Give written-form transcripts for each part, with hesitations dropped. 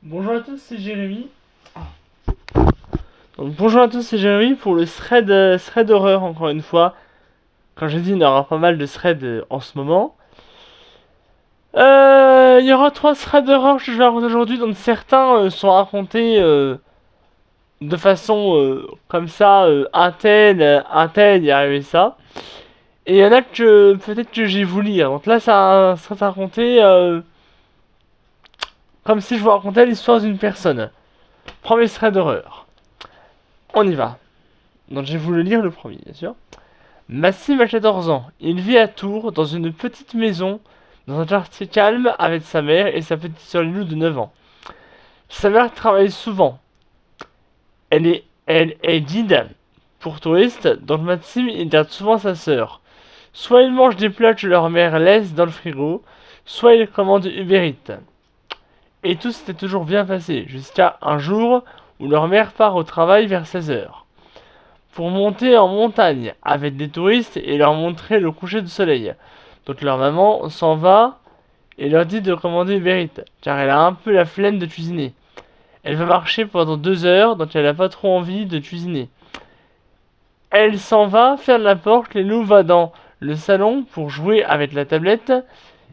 Bonjour à tous, c'est Jérémy. Bonjour à tous, c'est Jérémy pour le thread horreur, encore une fois. Quand j'ai dit, il y aura pas mal de threads en ce moment. Il y aura 3 threads d'horreur que je vais raconter aujourd'hui, dont certains sont racontés de façon comme ça, un tel, il est arrivé ça. Et il y en a que peut-être que j'ai voulu lire. Donc là, ça sera raconté comme si je vous racontais l'histoire d'une personne. Premier thread d'horreur. On y va. Donc j'ai voulu lire le premier, bien sûr. Maxime a 14 ans. Il vit à Tours, dans une petite maison, dans un quartier calme, avec sa mère et sa petite sœur Lilou de 9 ans. Sa mère travaille souvent. Elle est guide pour touristes, donc Maxime il garde souvent sa sœur. Soit ils mangent des plats que leur mère laisse dans le frigo, soit ils commandent Uber Eats. Et tout s'était toujours bien passé, jusqu'à un jour où leur mère part au travail vers 16 heures. Pour monter en montagne avec des touristes et leur montrer le coucher du soleil. Donc leur maman s'en va et leur dit de commander Uber Eats, car elle a un peu la flemme de cuisiner. Elle va marcher pendant 2 heures, donc elle n'a pas trop envie de cuisiner. Elle s'en va, ferme la porte, Lelou va dans le salon pour jouer avec la tablette,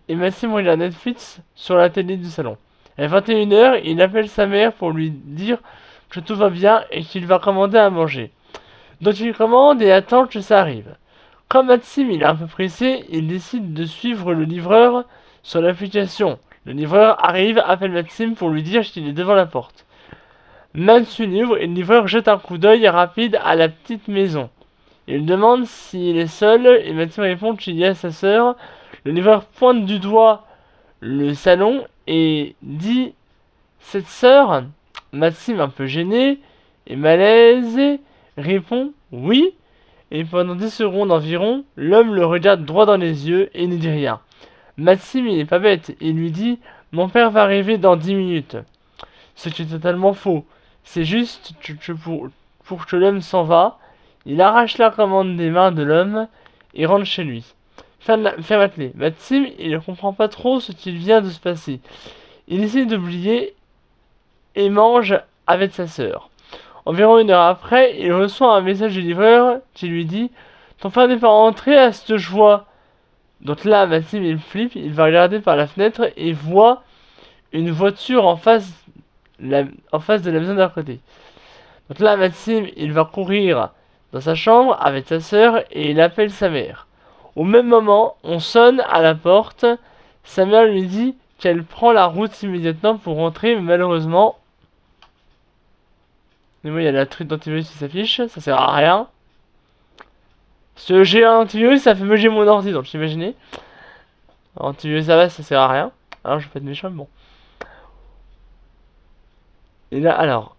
et Maxime regarde Netflix sur la télé du salon. À 21 heures, il appelle sa mère pour lui dire que tout va bien et qu'il va commander à manger. Donc il commande et attend que ça arrive. Comme Maxime il est un peu pressé, il décide de suivre le livreur sur l'application. Le livreur arrive, appelle Maxime pour lui dire qu'il est devant la porte. Maxime ouvre et le livreur jette un coup d'œil rapide à la petite maison. Il demande s'il est seul et Maxime répond qu'il y a sa sœur. Le livreur pointe du doigt le salon et dit cette sœur. Maxime un peu gêné et malaisé répond oui, et pendant 10 secondes environ, l'homme le regarde droit dans les yeux et ne dit rien. Maxime, il n'est pas bête, il lui dit mon père va arriver dans 10 minutes. Ce qui est totalement faux. C'est juste que pour que l'homme s'en va, il arrache la commande des mains de l'homme et rentre chez lui. Ferme la clé. Maxime, il ne comprend pas trop ce qui vient de se passer. Il essaie d'oublier et mange avec sa sœur. Environ 1 heure après, il reçoit un message du livreur qui lui dit ton père n'est pas rentré à cette joie. Donc là, Maxime il flippe, il va regarder par la fenêtre et voit une voiture en face de la maison d'à côté. Donc là, Maxime il va courir dans sa chambre avec sa sœur et il appelle sa mère. Au même moment, on sonne à la porte. Sa mère lui dit qu'elle prend la route immédiatement pour rentrer, mais malheureusement, mais moi, il y a la truc d'antivirus qui s'affiche, ça sert à rien. Ce j'ai un antivirus, ça fait bugger mon ordi, donc imaginez. Antivirus ça va, ça sert à rien. Alors je vais pas être méchant, mais bon. Et là, alors,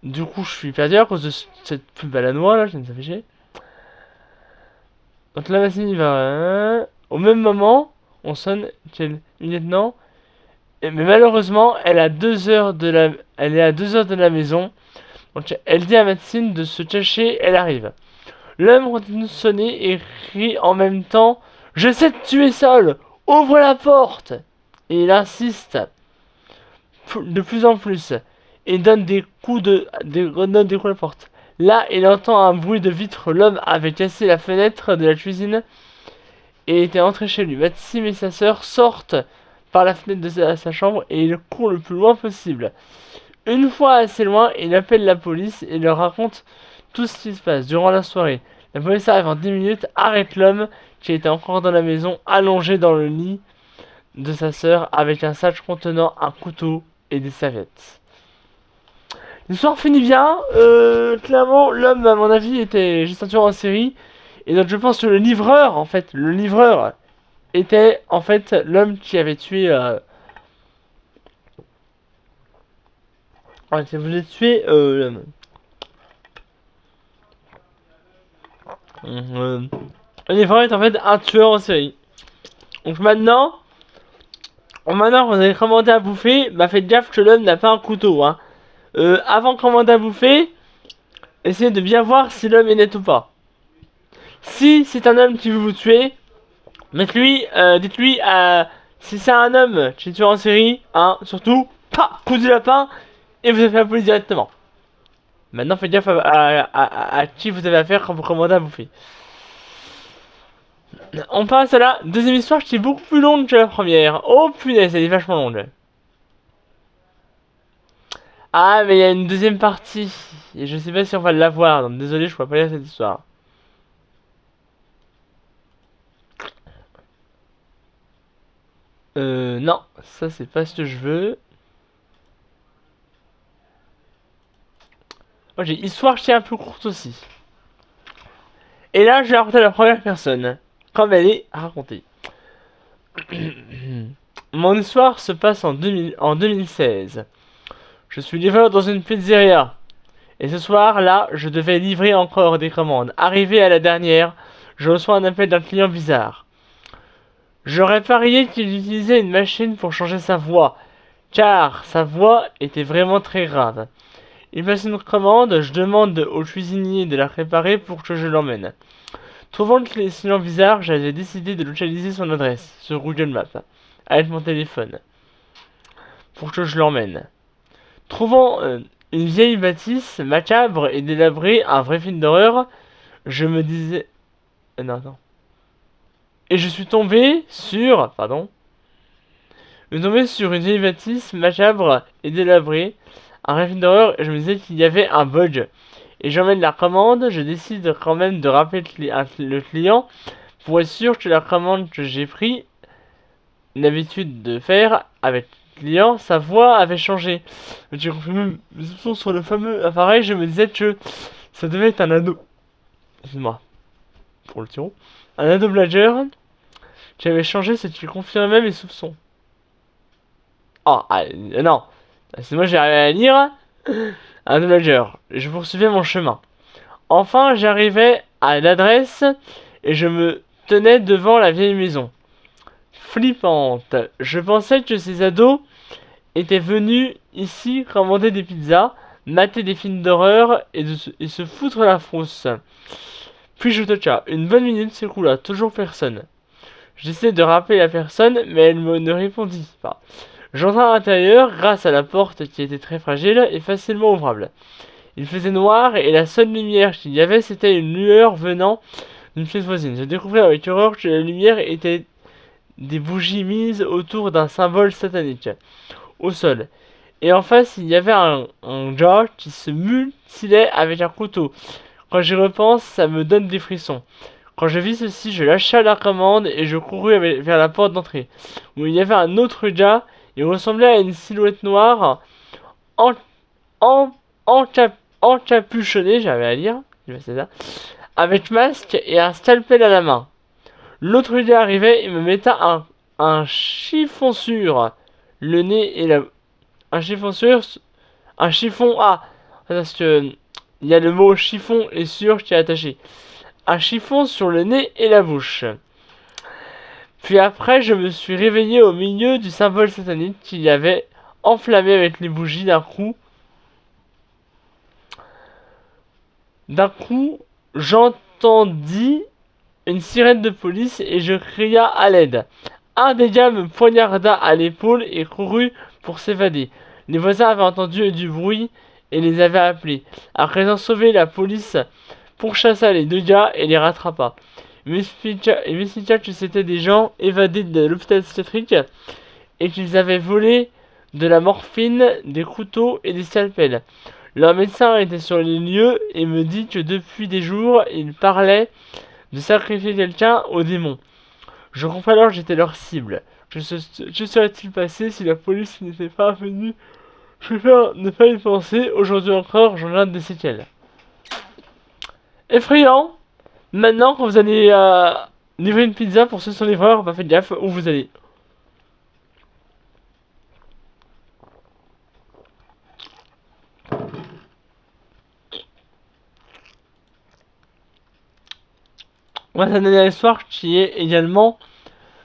du coup, je suis perdu à cause de cette pub à la noix là, je viens de s'afficher. Donc la machine il va. Au même moment, on sonne immédiatement. Mais malheureusement, elle est à 2 heures de la maison. Donc elle dit à Maxime de se cacher, elle arrive. L'homme continue de sonner et crie en même temps je sais que tu es seul, ouvre la porte. Et il insiste de plus en plus et donne des coups à la porte. Là, il entend un bruit de vitre. L'homme avait cassé la fenêtre de la cuisine et était entré chez lui. Maxime et sa sœur sortent par la fenêtre de sa chambre et il court le plus loin possible. Une fois assez loin, il appelle la police et leur raconte tout ce qui se passe durant la soirée. La police arrive en 10 minutes, arrête l'homme qui était encore dans la maison, allongé dans le lit de sa sœur avec un sac contenant un couteau et des serviettes. L'histoire finit bien. Clairement, l'homme, à mon avis, était juste un tueur en série. Et donc, je pense que le livreur était en fait l'homme qui avait tué. Qui voulait tuer l'homme. Le livreur est en fait un tueur en série. Donc maintenant vous avez commandé à bouffer, bah faites gaffe que l'homme n'a pas un couteau, hein. Avant de commander à bouffer, essayez de bien voir si l'homme est net ou pas. Si c'est un homme qui veut vous tuer, dites-lui, si c'est un homme qui est tueur en série, hein, surtout, pas coup du lapin et vous avez fait la police directement. Maintenant, faites gaffe à qui vous avez affaire quand vous commandez à bouffer. On passe à la deuxième histoire qui est beaucoup plus longue que la première. Oh punaise, elle est vachement longue. Ah, mais il y a une deuxième partie. Et je sais pas si on va l'avoir, donc désolé, je pourrais pas lire cette histoire. Non, ça c'est pas ce que je veux. Moi j'ai histoire qui est un peu courte aussi. Et là, je vais raconter à la première personne, comme elle est racontée. Mon histoire se passe en 2016. Je suis livreur dans une pizzeria. Et ce soir-là, je devais livrer encore des commandes. Arrivé à la dernière, je reçois un appel d'un client bizarre. J'aurais parié qu'il utilisait une machine pour changer sa voix, car sa voix était vraiment très grave. Il passe une commande, je demande au cuisinier de la préparer pour que je l'emmène. Trouvant le client bizarre, j'avais décidé de localiser son adresse sur Google Maps, avec mon téléphone, pour que je l'emmène. Trouvant une vieille bâtisse macabre et délabrée, un vrai film d'horreur, je me disais... non. Et je suis tombé sur... Pardon. Je suis tombé sur une vieille bâtisse macabre et délabrée, un vrai film d'horreur, et je me disais qu'il y avait un bug. Et j'emmène la commande, je décide quand même de rappeler le client pour être sûr que la commande que j'ai pris l'habitude de faire avec le client, sa voix avait changé. J'ai confirmé mes soupçons sur le fameux appareil, je me disais que ça devait être un ado. Excuse-moi pour le tiro. Un ado blager qui avait changé, ce qui confirmait mes soupçons. Oh, non. C'est moi j'ai arrivé à lire. Un ado blager. Je poursuivais mon chemin. Enfin, j'arrivais à l'adresse et je me tenais devant la vieille maison. Flippante. Je pensais que ces ados étaient venus ici commander des pizzas, mater des films d'horreur et se foutre la frousse. Puis je toqua. Une bonne minute s'écoula, toujours personne. J'essayais de rappeler la personne, mais elle ne répondit pas. J'entrai à l'intérieur grâce à la porte qui était très fragile et facilement ouvrable. Il faisait noir et la seule lumière qu'il y avait, c'était une lueur venant d'une pièce voisine. Je découvris avec horreur que la lumière était des bougies mises autour d'un symbole satanique au sol. Et en face, il y avait un gars qui se mutilait avec un couteau. Quand j'y repense, ça me donne des frissons. Quand je vis ceci, je lâcha la commande et je courus vers la porte d'entrée, où il y avait un autre gars. Il ressemblait à une silhouette noire en, en, encapuchonné, j'avais à lire, c'est ça, avec masque et un scalpel à la main. L'autre gars arrivait et me mettait un chiffon sur le nez et la... Un chiffon sur... Un chiffon... Ah, parce que... Il y a le mot chiffon et sur qui est attaché. Un chiffon sur le nez et la bouche. Puis après, je me suis réveillé au milieu du symbole satanique qu'il y avait enflammé avec les bougies d'un coup. D'un coup, j'entendis une sirène de police et je cria à l'aide. Un des gars me poignarda à l'épaule et courut pour s'évader. Les voisins avaient entendu du bruit et les avaient appelés. Après avoir sauvé, la police pourchassa les deux gars et les rattrapa. Il m'expliqua que c'était des gens évadés de l'hôpital psychiatrique et qu'ils avaient volé de la morphine, des couteaux et des scalpels. Leur médecin était sur les lieux et me dit que depuis des jours, ils parlaient de sacrifier quelqu'un au démon. Je comprends alors que j'étais leur cible. Que serait-il passé si la police n'était pas venue? Je préfère ne pas y penser. Aujourd'hui encore, j'en ai des séquelles. Effrayant. Maintenant, quand vous allez livrer une pizza, pour ceux qui sont livreurs, bah faites gaffe où vous allez. Moi, c'est une dernière histoire qui est également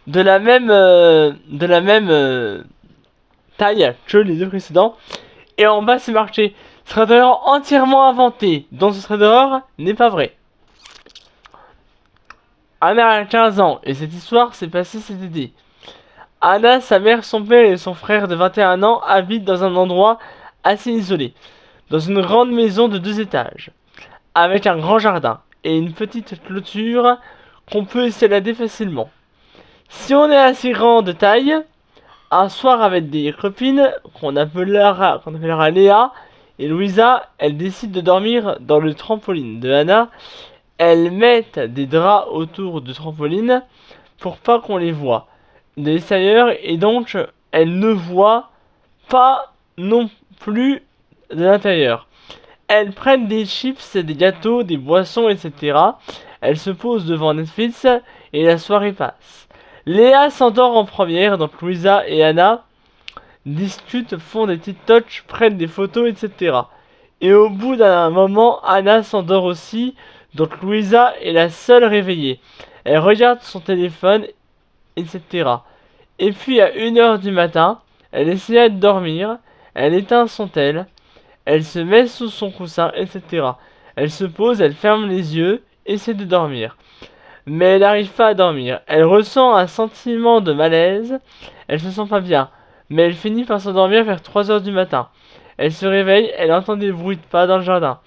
de la même taille que les deux précédents. Et en bas, c'est marqué thread d'horreur entièrement inventé, dont ce thread d'horreur n'est pas vrai. Un mère a 15 ans, et cette histoire s'est passée cet été. Anna, sa mère, son père et son frère de 21 ans habitent dans un endroit assez isolé, dans une grande maison de 2 étages, avec un grand jardin et une petite clôture qu'on peut escalader facilement. Si on est assez grand de taille, un soir avec des copines qu'on appellera Léa et Louisa, elles décident de dormir dans le trampoline de Anna. Elles mettent des draps autour du trampoline pour pas qu'on les voit de l'extérieur et donc elles ne voient pas non plus de l'intérieur. Elles prennent des chips, des gâteaux, des boissons, etc. Elles se posent devant Netflix et la soirée passe. Léa s'endort en première, donc Louisa et Anna discutent, font des petites touches, prennent des photos, etc. Et au bout d'un moment, Anna s'endort aussi, donc Louisa est la seule réveillée. Elle regarde son téléphone, etc. Et puis à 1 heure du matin, elle essaie de dormir, elle éteint son tel, elle se met sous son coussin, etc. Elle se pose, elle ferme les yeux, essaie de dormir. Mais elle n'arrive pas à dormir. Elle ressent un sentiment de malaise, elle se sent pas bien. Mais elle finit par s'endormir vers 3 heures du matin. Elle se réveille, elle entend des bruits de pas dans le jardin.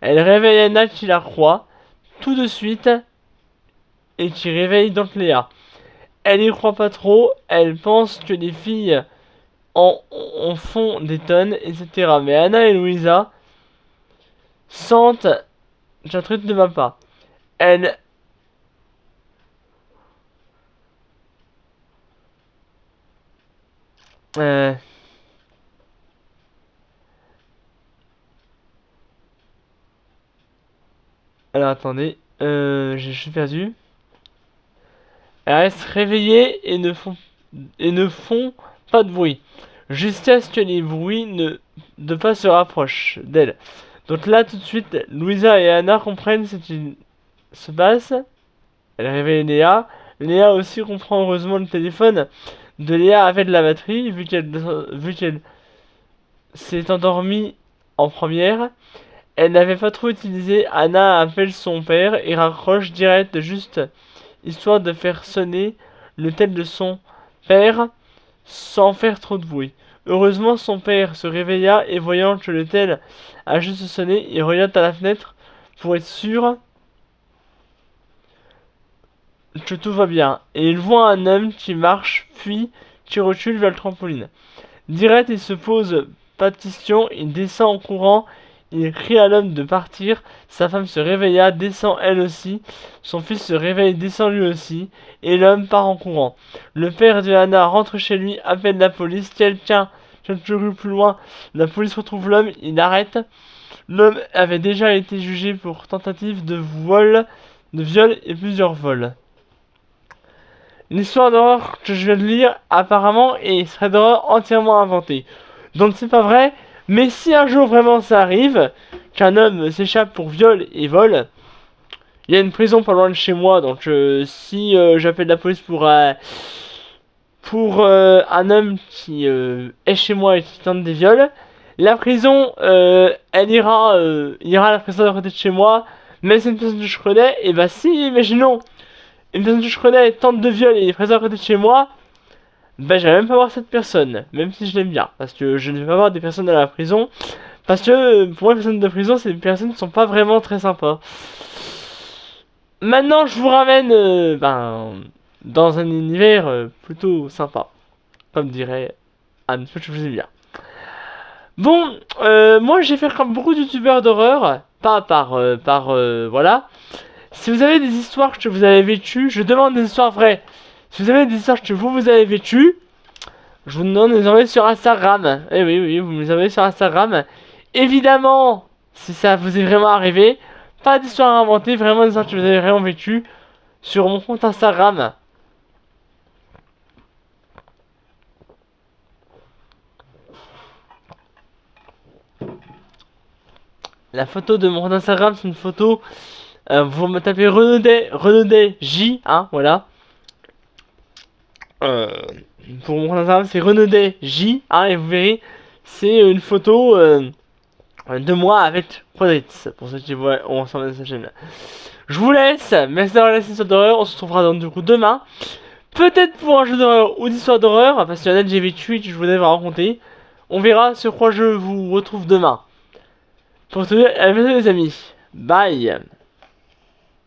Elle réveille Anna qui la croit, tout de suite, et qui réveille donc Léa. Elle y croit pas trop, elle pense que les filles en font des tonnes, etc. Mais Anna et Louisa sentent qu'un truc ne va pas. Elles euh, alors attendez, je suis perdu. Elles restent réveillées et ne font pas de bruit, jusqu'à ce que les bruits de pas se rapprochent d'elles. Donc là tout de suite, Louisa et Anna comprennent ce qui se passe. Elle réveille Léa. Léa aussi comprend heureusement le téléphone de Léa avait de la batterie vu qu'elle s'est endormie en première. Elle n'avait pas trop utilisé. Anna appelle son père et raccroche direct juste histoire de faire sonner le tel de son père sans faire trop de bruit. Heureusement son père se réveilla et voyant que le tel a juste sonné, il regarde à la fenêtre pour être sûr que tout va bien, et il voit un homme qui marche, puis qui recule vers le trampoline. Direct, il se pose pas de question, il descend en courant, il crie à l'homme de partir, sa femme se réveilla, descend elle aussi, son fils se réveille, descend lui aussi, et l'homme part en courant. Le père de Anna rentre chez lui, appelle la police, quelques rues plus loin, la police retrouve l'homme, il arrête. L'homme avait déjà été jugé pour tentative de viol et plusieurs vols. Une histoire d'horreur que je viens de lire, apparemment, et serait d'horreur entièrement inventée. Donc c'est pas vrai, mais si un jour vraiment ça arrive, qu'un homme s'échappe pour viol et vol, il y a une prison pas loin de chez moi, donc si j'appelle la police pour un homme qui est chez moi et qui tente des viols, la prison, elle ira à la prison à côté de chez moi, même si c'est une personne que je connais, et bah si, imaginons, une personne que je connais tente de viol et est présente à côté de chez moi, ben je vais même pas voir cette personne, même si je l'aime bien, parce que je ne vais pas voir des personnes à la prison, parce que pour moi les personnes de prison c'est des personnes qui sont pas vraiment très sympas. Maintenant je vous ramène dans un univers plutôt sympa, comme dirait Anne, que je vous aime bien. Bon, moi j'ai fait comme beaucoup de youtubeurs d'horreur, pas voilà. Si vous avez des histoires que vous avez vécues, je demande des histoires vraies. Si vous avez des histoires que vous avez vécues, je vous demande de les envoyer sur Instagram. Eh oui, oui, vous me les envoyez sur Instagram. Évidemment, si ça vous est vraiment arrivé, pas d'histoire inventée, vraiment des histoires que vous avez vraiment vécues sur mon compte Instagram. La photo de mon compte Instagram, c'est une photo. Vous me tapez Renaudet J, hein, voilà. Pour mon compte Instagram, c'est Renaudet J, hein, et vous verrez, c'est une photo de moi avec Quadritz, pour ceux qui voient, on s'en va de sa chaîne. Je vous laisse, merci d'avoir laissé cette horreur, on se retrouvera donc du coup demain peut-être pour un jeu d'horreur ou d'histoire d'horreur, parce qu'il y en a que j'ai vécu et que je voudrais vous raconter. On verra sur quoi je vous retrouve demain. Pour tout, à bientôt les amis. Bye.